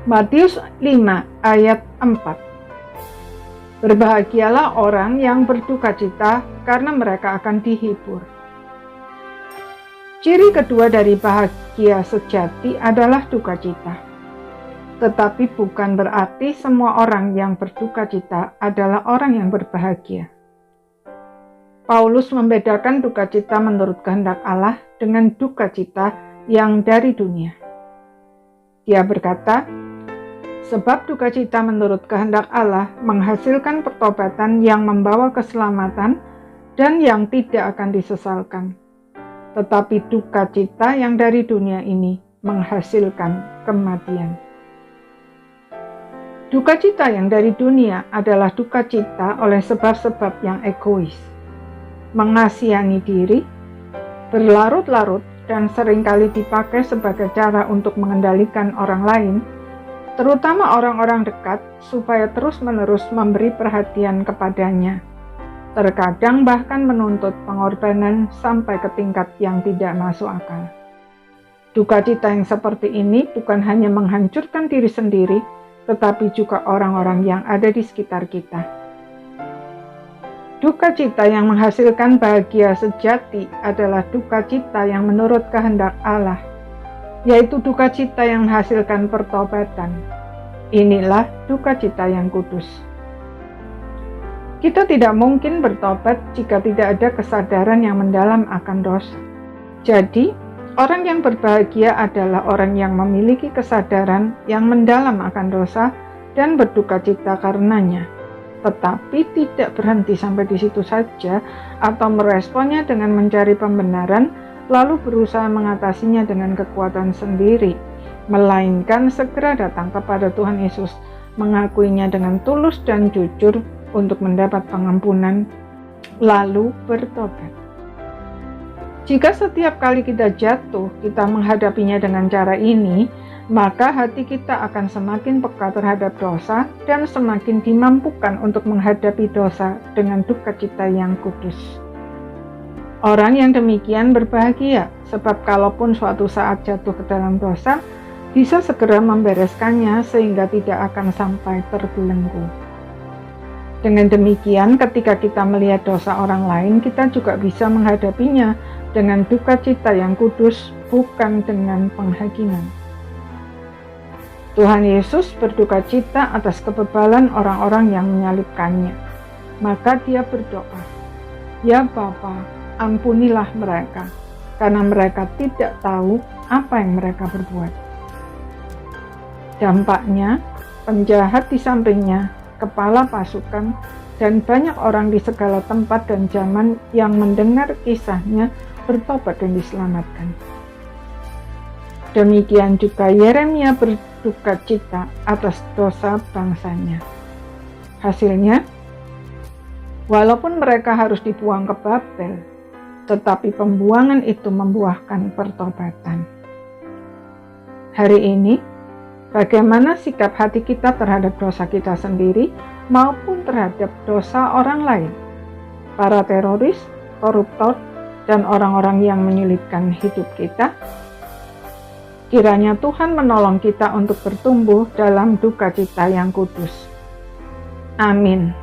Matius 5 ayat 4. Berbahagialah orang yang berduka cita, karena mereka akan dihibur. Ciri kedua dari bahagia sejati adalah duka cita. Tetapi bukan berarti semua orang yang berduka cita adalah orang yang berbahagia. Paulus membedakan duka cita menurut kehendak Allah dengan duka cita yang dari dunia. Dia berkata, sebab duka cita menurut kehendak Allah menghasilkan pertobatan yang membawa keselamatan dan yang tidak akan disesalkan. Tetapi duka cita yang dari dunia ini menghasilkan kematian. Duka cita yang dari dunia adalah duka cita oleh sebab-sebab yang egois, mengasihani diri, berlarut-larut, dan seringkali dipakai sebagai cara untuk mengendalikan orang lain, terutama orang-orang dekat, supaya terus-menerus memberi perhatian kepadanya. Terkadang bahkan menuntut pengorbanan sampai ke tingkat yang tidak masuk akal. Duka cita yang seperti ini bukan hanya menghancurkan diri sendiri, tetapi juga orang-orang yang ada di sekitar kita. Duka cita yang menghasilkan bahagia sejati adalah duka cita yang menurut kehendak Allah, yaitu duka cita yang menghasilkan pertobatan. Inilah duka cita yang kudus. Kita tidak mungkin bertobat jika tidak ada kesadaran yang mendalam akan dosa. Jadi, orang yang berbahagia adalah orang yang memiliki kesadaran yang mendalam akan dosa dan berduka cita karenanya, tetapi tidak berhenti sampai di situ saja atau meresponnya dengan mencari pembenaran lalu berusaha mengatasinya dengan kekuatan sendiri, melainkan segera datang kepada Tuhan Yesus, mengakuinya dengan tulus dan jujur untuk mendapat pengampunan, lalu bertobat. Jika setiap kali kita jatuh, kita menghadapinya dengan cara ini, maka hati kita akan semakin peka terhadap dosa dan semakin dimampukan untuk menghadapi dosa dengan duka cita yang kudus. Orang yang demikian berbahagia, sebab kalaupun suatu saat jatuh ke dalam dosa, bisa segera membereskannya sehingga tidak akan sampai terbelenggu. Dengan demikian, ketika kita melihat dosa orang lain, kita juga bisa menghadapinya dengan duka cita yang kudus, bukan dengan penghakiman. Tuhan Yesus berduka cita atas kebebalan orang-orang yang menyalibkannya. Maka dia berdoa, "Ya Bapa, ampunilah mereka, karena mereka tidak tahu apa yang mereka berbuat." Dampaknya, penjahat di sampingnya, kepala pasukan, dan banyak orang di segala tempat dan zaman yang mendengar kisahnya bertobat dan diselamatkan. Demikian juga Yeremia berduka cita atas dosa bangsanya. Hasilnya, walaupun mereka harus dibuang ke Babel, tetapi pembuangan itu membuahkan pertobatan. Hari ini, bagaimana sikap hati kita terhadap dosa kita sendiri maupun terhadap dosa orang lain? Para teroris, koruptor, dan orang-orang yang menyulitkan hidup kita? Kiranya Tuhan menolong kita untuk bertumbuh dalam duka cita yang kudus. Amin.